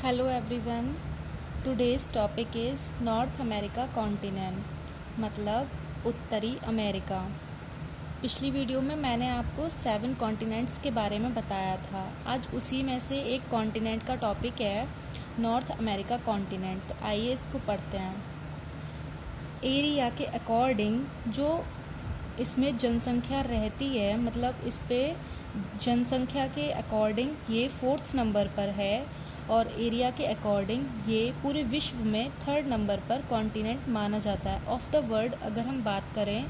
Hello everyone. Today's topic is North America continent मतलब उत्तरी America. पिछली वीडियो में मैंने आपको 7 कॉन्टिनेंट्स के बारे में बताया था। आज उसी में से एक कॉन्टिनेंट का टॉपिक है नॉर्थ अमेरिका कॉन्टिनेंट। आइए इसको पढ़ते हैं। एरिया के अकॉर्डिंग जो इसमें जनसंख्या रहती है, मतलब इस पे जनसंख्या के अकॉर्डिंग ये 4th नंबर पर है और एरिया के अकॉर्डिंग ये पूरे विश्व में 3rd नंबर पर कॉन्टिनेंट माना जाता है। ऑफ द वर्ल्ड अगर हम बात करें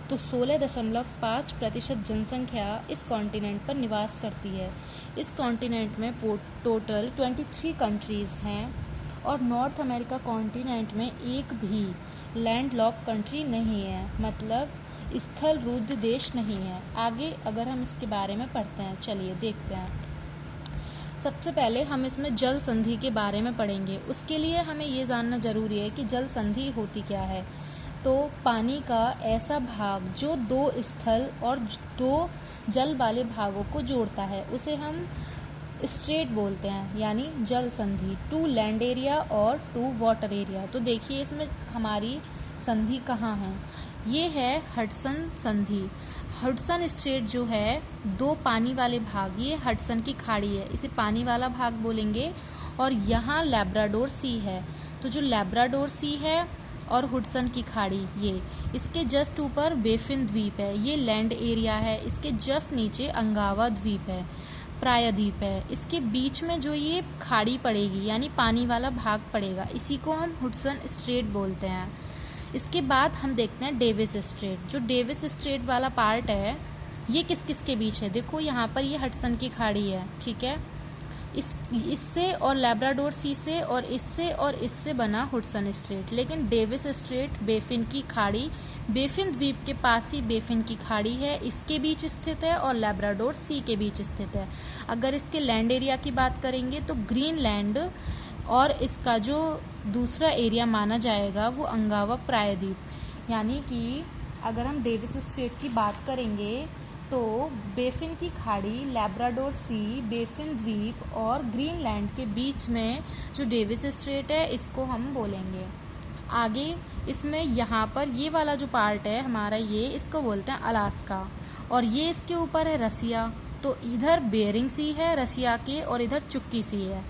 तो 16.5% जनसंख्या इस कॉन्टिनेंट पर निवास करती है। इस कॉन्टिनेंट में टोटल 23 कंट्रीज़ हैं और नॉर्थ अमेरिका कॉन्टिनेंट में एक भी लैंडलॉक कंट्री नहीं है, मतलब स्थल रुद्ध देश नहीं है। आगे अगर हम इसके बारे में पढ़ते हैं, चलिए देखते हैं। सबसे पहले हम इसमें जल संधि के बारे में पढ़ेंगे। उसके लिए हमें ये जानना ज़रूरी है कि जल संधि होती क्या है। तो पानी का ऐसा भाग जो 2 स्थल और 2 जल वाले भागों को जोड़ता है उसे हम स्ट्रेट बोलते हैं, यानी जल संधि। 2 लैंड एरिया और 2 वाटर एरिया। तो देखिए इसमें हमारी संधि कहाँ है। ये है हडसन संधि। हडसन स्ट्रेट जो है 2 पानी वाले भाग, ये हडसन की खाड़ी है, इसे पानी वाला भाग बोलेंगे। और यहाँ लैब्राडोर सी है, तो जो लैब्राडोर सी है और हुडसन की खाड़ी, ये इसके जस्ट ऊपर बेफिन द्वीप है, ये लैंड एरिया है। इसके जस्ट नीचे अंगावा द्वीप है, प्रायद्वीप है। इसके बीच में जो ये खाड़ी पड़ेगी यानी पानी वाला भाग पड़ेगा, इसी को हम हुडसन स्ट्रेट बोलते हैं। इसके बाद हम देखते हैं डेविस स्ट्रेट। जो डेविस स्ट्रेट वाला पार्ट है ये किस किस के बीच है। देखो यहाँ पर ये हडसन की खाड़ी है, ठीक है। इससे और लैब्राडोर सी से और इससे बना हुडसन स्ट्रेट। लेकिन डेविस स्ट्रेट बेफिन की खाड़ी, बेफिन द्वीप के पास ही बेफिन की खाड़ी है, इसके बीच स्थित है और लैब्राडोर सी के बीच स्थित है। अगर इसके लैंड एरिया की बात करेंगे तो ग्रीनलैंड और इसका जो दूसरा एरिया माना जाएगा वो अंगावा प्रायद्वीप। यानी कि अगर हम डेविस स्ट्रेट की बात करेंगे तो बेफिन की खाड़ी, लैब्राडोर सी, बेफिन द्वीप और ग्रीनलैंड के बीच में जो डेविस स्ट्रेट है इसको हम बोलेंगे। आगे इसमें यहाँ पर ये वाला जो पार्ट है हमारा, ये इसको बोलते हैं अलास्का और ये इसके ऊपर है रसिया। तो इधर बेरिंग सी है रशिया के और इधर चुक्की सी है।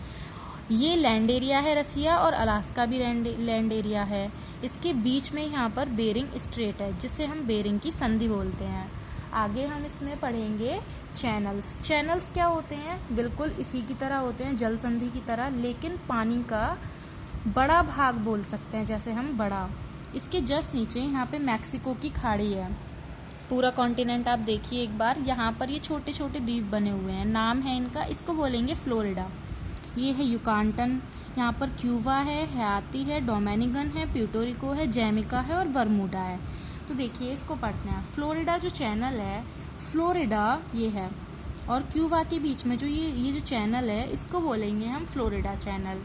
ये लैंड एरिया है रसिया और अलास्का भी लैंड एरिया है। इसके बीच में यहाँ पर बेरिंग स्ट्रेट है जिसे हम बेरिंग की संधि बोलते हैं। आगे हम इसमें पढ़ेंगे चैनल्स। चैनल्स क्या होते हैं? बिल्कुल इसी की तरह होते हैं, जल संधि की तरह, लेकिन पानी का बड़ा भाग बोल सकते हैं, जैसे हम बड़ा। इसके जस्ट नीचे यहाँ पे मैक्सिको की खाड़ी है। पूरा कॉन्टिनेंट आप देखिए एक बार, यहाँ पर ये छोटे छोटे द्वीप बने हुए हैं, नाम है इनका, इसको बोलेंगे फ्लोरिडा। ये है युकांटन, यहाँ पर क्यूबा है, हयाती है, डोमिनिकन है, प्यूर्टो है, जैमिका है और बरमूडा है। तो देखिए इसको पढ़ते हैं। फ्लोरिडा जो चैनल है, फ्लोरिडा ये है और क्यूबा के बीच में जो ये जो चैनल है इसको बोलेंगे हम फ्लोरिडा चैनल।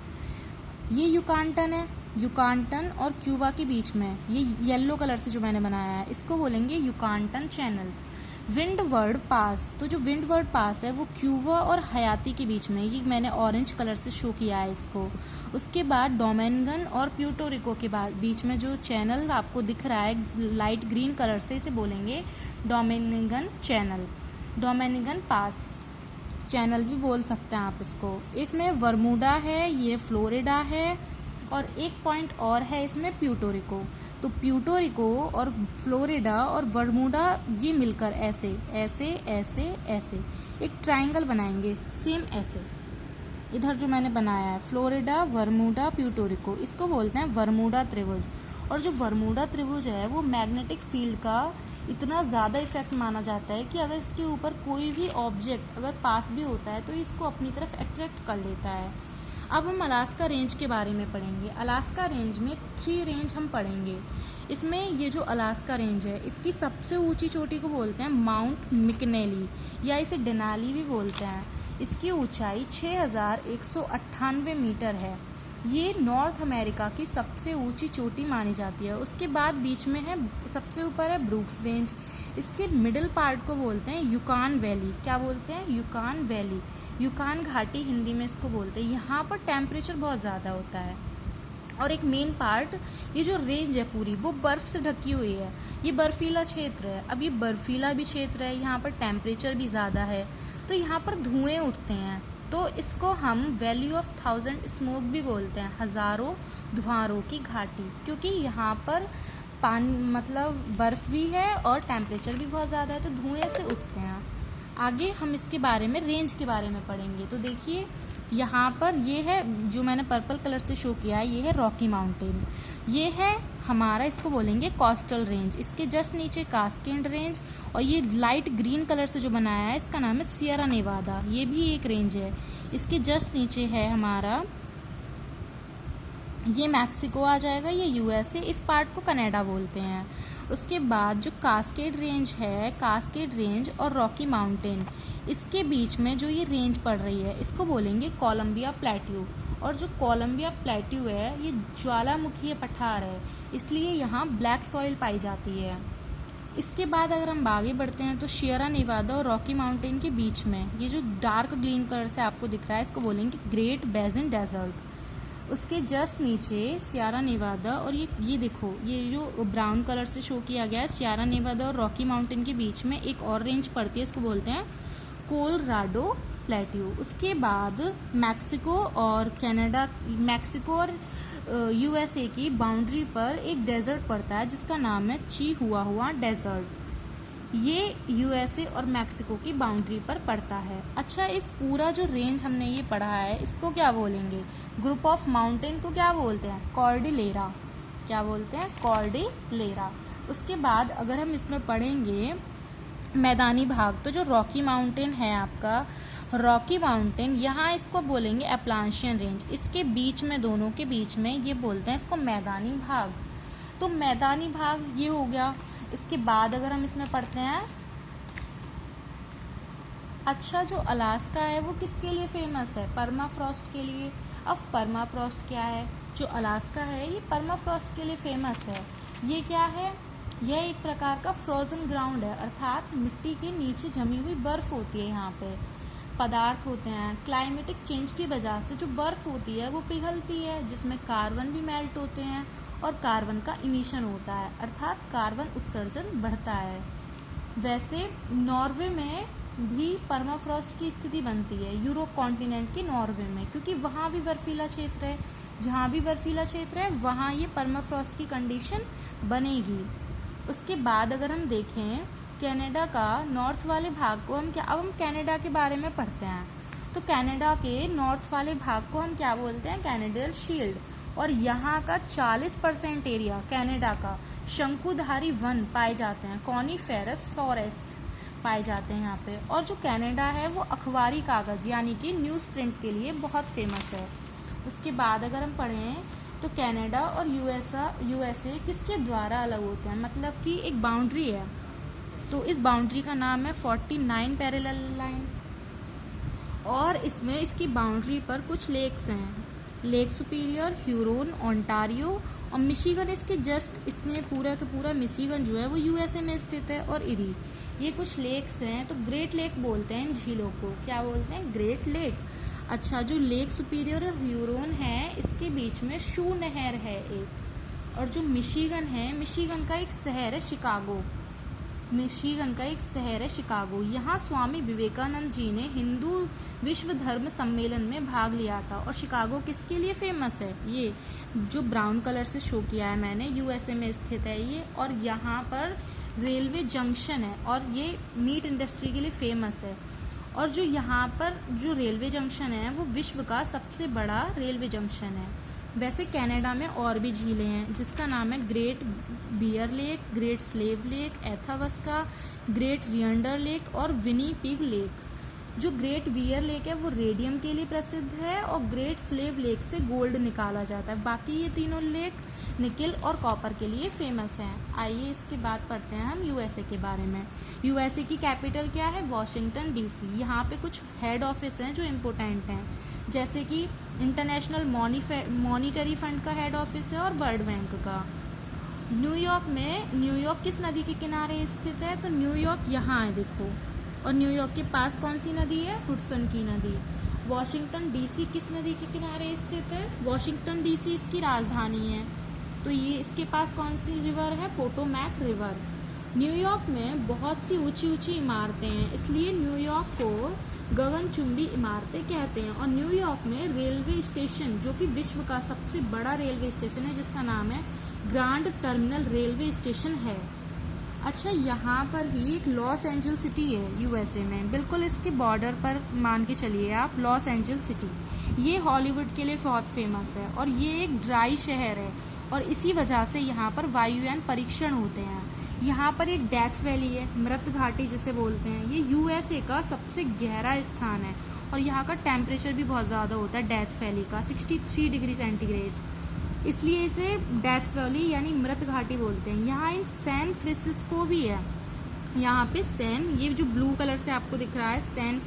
ये युकांटन है, युकांटन और क्यूबा के बीच में ये येलो कलर से जो मैंने बनाया है इसको बोलेंगे युकांटन चैनल। विंडवर्ड पास, तो जो विंडवर्ड पास है वो क्यूबा और हयाती के बीच में, ये मैंने ऑरेंज कलर से शो किया है इसको। उसके बाद डोमिनिकन और प्यूर्टो रिको के बीच में जो चैनल आपको दिख रहा है लाइट ग्रीन कलर से, इसे बोलेंगे डोमिनिकन चैनल, डोमिनिकन पास चैनल भी बोल सकते हैं आप इसको। इसमें बरमूडा है, ये फ्लोरिडा है और एक पॉइंट और है इसमें प्यूर्टो रिको। तो प्यूर्टो रिको और फ्लोरिडा और बरमूडा ये मिलकर ऐसे ऐसे ऐसे ऐसे एक ट्रायंगल बनाएंगे, सेम ऐसे। इधर जो मैंने बनाया है फ्लोरिडा, बरमूडा, प्यूर्टो रिको, इसको बोलते हैं बरमूडा त्रिभुज। और जो बरमूडा त्रिभुज है वो मैग्नेटिक फील्ड का इतना ज़्यादा इफेक्ट माना जाता है कि अगर इसके ऊपर कोई भी ऑब्जेक्ट अगर पास भी होता है तो इसको अपनी तरफ अट्रैक्ट कर लेता है। अब हम अलास्का रेंज के बारे में पढ़ेंगे। अलास्का रेंज में 3 रेंज हम पढ़ेंगे। इसमें ये जो अलास्का रेंज है इसकी सबसे ऊंची चोटी को बोलते हैं माउंट मिकनेली या इसे डेनाली भी बोलते हैं। इसकी ऊंचाई 6198 मीटर है। ये नॉर्थ अमेरिका की सबसे ऊंची चोटी मानी जाती है। उसके बाद बीच में है, सबसे ऊपर है ब्रूक्स रेंज। इसके मिडिल पार्ट को बोलते हैं युकान वैली। क्या बोलते हैं? युकान वैली। युकान घाटी हिंदी में इसको बोलते हैं। यहाँ पर टेम्परेचर बहुत ज़्यादा होता है और एक मेन पार्ट, ये जो रेंज है पूरी वो बर्फ़ से ढकी हुई है। ये बर्फीला क्षेत्र है। अब ये बर्फीला भी क्षेत्र है, यहाँ पर टेम्परेचर भी ज़्यादा है, तो यहाँ पर धुएँ उठते हैं। तो इसको हम वैली ऑफ 1000 स्मोक भी बोलते हैं, हज़ारों धुआरों की घाटी, क्योंकि यहाँ पर पानी मतलब बर्फ़ भी है और टेम्परेचर भी बहुत ज़्यादा है, तो धुएँ से उठते हैं। आगे हम इसके बारे में, रेंज के बारे में पढ़ेंगे। तो देखिए यहाँ पर ये है, जो मैंने पर्पल कलर से शो किया है, ये है रॉकी माउंटेन। ये है हमारा, इसको बोलेंगे कोस्टल रेंज। इसके जस्ट नीचे कास्केड रेंज, और ये लाइट ग्रीन कलर से जो बनाया है इसका नाम है सियरा नेवादा, ये भी एक रेंज है। इसके जस्ट नीचे है हमारा, ये मैक्सिको आ जाएगा, ये यूएसए, इस पार्ट को कनाडा बोलते हैं। उसके बाद जो कास्केड रेंज है, कास्केड रेंज और रॉकी माउंटेन, इसके बीच में जो ये रेंज पड़ रही है इसको बोलेंगे कोलंबिया प्लेट्यू। और जो कोलंबिया प्लेट्यू है ये ज्वालामुखीय पठार है, इसलिए यहाँ ब्लैक सॉइल पाई जाती है। इसके बाद अगर हम आगे बढ़ते हैं तो सियरा नेवादा और रॉकी माउंटेन के बीच में ये जो डार्क ग्रीन कलर से आपको दिख रहा है इसको बोलेंगे ग्रेट बेसिन डेजर्ट। उसके जस्ट नीचे सियरा नेवादा और ये देखो, ये जो ब्राउन कलर से शो किया गया है, सियरा नेवादा और रॉकी माउंटेन के बीच में एक और रेंज पड़ती है, इसको बोलते हैं कोलोराडो प्लेट्यू। उसके बाद मैक्सिको और कनाडा, मैक्सिको और यूएसए की बाउंड्री पर एक डेजर्ट पड़ता है जिसका नाम है चिहुआहुआ डेजर्ट। ये यूएसए और मैक्सिको की बाउंड्री पर पड़ता है। अच्छा, इस पूरा जो रेंज हमने ये पढ़ा है इसको क्या बोलेंगे? ग्रुप ऑफ माउंटेन को क्या बोलते हैं? कॉर्डिलेरा। क्या बोलते हैं? कॉर्डिलेरा। उसके बाद अगर हम इसमें पढ़ेंगे मैदानी भाग, तो जो रॉकी माउंटेन है आपका, रॉकी माउंटेन, यहाँ इसको बोलेंगे एप्लांशियन रेंज। इसके बीच में, दोनों के बीच में ये बोलते हैं इसको मैदानी भाग। तो मैदानी भाग ये हो गया। इसके बाद अगर हम इसमें पढ़ते हैं, अच्छा, जो अलास्का है वो किसके लिए फेमस है? परमाफ्रॉस्ट के लिए। अब परमाफ्रॉस्ट क्या है? जो अलास्का है ये परमाफ्रॉस्ट के लिए फेमस है। ये क्या है? यह एक प्रकार का फ्रोजन ग्राउंड है, अर्थात मिट्टी के नीचे जमी हुई बर्फ होती है। यहाँ पे पदार्थ होते हैं, क्लाइमेटिक चेंज की वजह से जो बर्फ होती है वो पिघलती है, जिसमें कार्बन भी मेल्ट होते हैं और कार्बन का इमिशन होता है, अर्थात कार्बन उत्सर्जन बढ़ता है। वैसे नॉर्वे में भी परमाफ्रॉस्ट की स्थिति बनती है, यूरोप कॉन्टिनेंट के नॉर्वे में, क्योंकि वहाँ भी बर्फीला क्षेत्र है। जहाँ भी बर्फीला क्षेत्र है वहाँ ये परमाफ्रॉस्ट की कंडीशन बनेगी। उसके बाद अगर हम देखें कनाडा का नॉर्थ वाले भाग को हम क्या, अब हम कनाडा के बारे में पढ़ते हैं। तो कनाडा के नॉर्थ वाले भाग को हम क्या बोलते हैं? कैनेडियल शील्ड। और यहाँ का 40% एरिया कनाडा का शंकुधारी वन पाए जाते हैं, कॉनीफेरस फॉरेस्ट पाए जाते हैं यहाँ पे। और जो कनाडा है वो अखबारी कागज़ यानी कि न्यूज़ प्रिंट के लिए बहुत फेमस है। उसके बाद अगर हम पढ़ें तो कनाडा और यूएसए किसके द्वारा अलग होते हैं? मतलब कि एक बाउंड्री है, तो इस बाउंड्री का नाम है 49 पैरेलल लाइन। और इसमें इसकी बाउंड्री पर कुछ लेक्स हैं, लेक सुपीरियर, ह्यूरोन, ओंटारियो और मिशिगन। इसके जस्ट, इसमें पूरा का पूरा मिशिगन जो है वो यूएसए में स्थित है, और इरी, ये कुछ लेक्स हैं। तो ग्रेट लेक बोलते हैं इन झीलों को। क्या बोलते हैं? Great lake. अच्छा, जो लेक सुपीरियर और ह्यूरोन है इसके बीच में शू नहर है एक। और जो मिशिगन है, मिशिगन का एक शहर है शिकागो, मिशिगन का एक शहर है शिकागो। यहाँ स्वामी विवेकानंद जी ने हिंदू विश्व धर्म सम्मेलन में भाग लिया था। और शिकागो किसके लिए फेमस है? ये जो ब्राउन कलर से शो किया है मैंने, यूएसए में स्थित है ये। और यहाँ पर रेलवे जंक्शन है और ये मीट इंडस्ट्री के लिए फेमस है। और जो यहाँ पर जो रेलवे जंक्शन है वो विश्व का सबसे बड़ा रेलवे जंक्शन है। वैसे कनाडा में और भी झीलें हैं जिसका नाम है Great Bear Lake, Great Slave Lake, Athabasca, Great Reindeer Lake और विनीपिग लेक। जो ग्रेट बियर लेक है वो रेडियम के लिए प्रसिद्ध है और ग्रेट स्लेव लेक से गोल्ड निकाला जाता है। बाकी ये तीनों लेक निकल और कॉपर के लिए फेमस हैं। आइए इसके बाद पढ़ते हैं हम यूएसए के बारे में। यूएसए की कैपिटल क्या है? Washington DC. यहाँ पे कुछ हेड ऑफिस हैं जो इम्पोर्टेंट हैं, जैसे कि इंटरनेशनल मॉनिटरी फंड का हेड ऑफिस है और वर्ल्ड बैंक का। न्यूयॉर्क में, न्यूयॉर्क किस नदी के किनारे स्थित है? तो न्यूयॉर्क यहाँ है, देखो और न्यूयॉर्क के पास कौन सी नदी है? हुडसन की नदी। वॉशिंगटन डीसी किस नदी के किनारे स्थित है? वॉशिंगटन डीसी इसकी राजधानी है, तो ये इसके पास कौन सी रिवर है? Potomac river. न्यूयॉर्क में बहुत सी ऊंची ऊंची इमारतें हैं, इसलिए न्यूयॉर्क को गगनचुंबी इमारतें कहते हैं। और न्यूयॉर्क में रेलवे स्टेशन, जो कि विश्व का सबसे बड़ा रेलवे स्टेशन है, जिसका नाम है ग्रांड टर्मिनल रेलवे स्टेशन है। अच्छा, यहाँ पर ही एक लॉस एंजल्स सिटी है यूएसए में, बिल्कुल इसके बॉर्डर पर मान के चलिए आप, लॉस एंजल्स सिटी। ये हॉलीवुड के लिए बहुत फेमस है और ये एक ड्राई शहर है और इसी वजह से यहाँ पर वायुयान परीक्षण होते हैं। यहाँ पर एक डेथ वैली है, मृत घाटी जिसे बोलते हैं। ये यूएसए का सबसे गहरा स्थान है और यहाँ का टेम्परेचर भी बहुत ज़्यादा होता है डेथ वैली का, 63 डिग्री सेंटीग्रेड, इसलिए इसे डेथ वैली यानी मृत घाटी बोलते हैं। यहाँ इन सैन फ्रांसिस्को भी है, यहाँ पे सैन, ये जो ब्लू कलर से आपको दिख रहा है सैन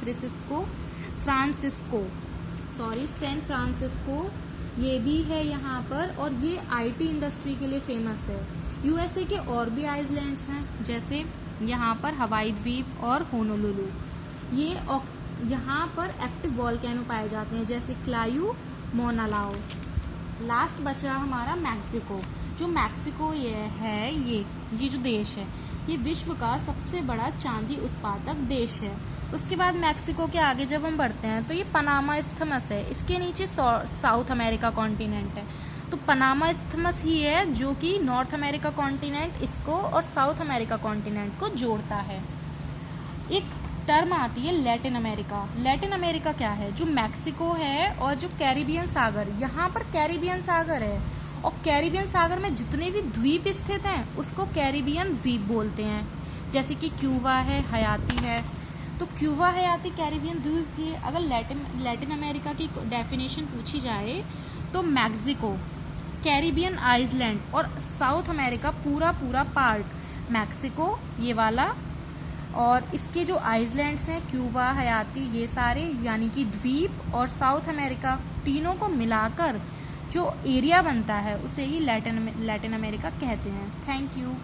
फ्रांसिस्को, ये भी है यहाँ पर। और ये आईटी इंडस्ट्री के लिए फेमस है। यूएसए के और भी आइलैंड्स हैं, जैसे यहाँ पर हवाई द्वीप और होनोलुलु। ये यहाँ पर एक्टिव वॉल्केनो पाए जाते हैं, जैसे क्लायू, मोनालाओ। लास्ट बचा हमारा मैक्सिको। जो मैक्सिको ये जो देश है, ये विश्व का सबसे बड़ा चांदी उत्पादक देश है। उसके बाद मैक्सिको के आगे जब हम बढ़ते हैं तो ये पनामा इस्थमस है, इसके नीचे साउथ अमेरिका कॉन्टिनेंट है। तो पनामा इस्थमस ही है जो कि नॉर्थ अमेरिका कॉन्टिनेंट इसको और साउथ अमेरिका कॉन्टिनेंट को जोड़ता है। एक टर्म आती है लैटिन अमेरिका। लैटिन अमेरिका क्या है? जो मैक्सिको है और जो कैरिबियन सागर, यहाँ पर कैरिबियन सागर है और कैरिबियन सागर में जितने भी द्वीप स्थित हैं उसको कैरिबियन द्वीप बोलते हैं। जैसे कि क्यूबा है, हयाती है, तो क्यूबा, हयाती कैरिबियन द्वीप की। अगर लैटिन अमेरिका की डेफिनेशन पूछी जाए तो मैक्सिको, कैरिबियन आइलैंड और साउथ अमेरिका पूरा पार्ट मैक्सिको ये वाला, और इसके जो आइलैंड्स हैं क्यूबा, हयाती, ये सारे यानी कि द्वीप और साउथ अमेरिका, तीनों को मिलाकर जो एरिया बनता है उसे ही लैटिन अमेरिका कहते हैं। Thank you.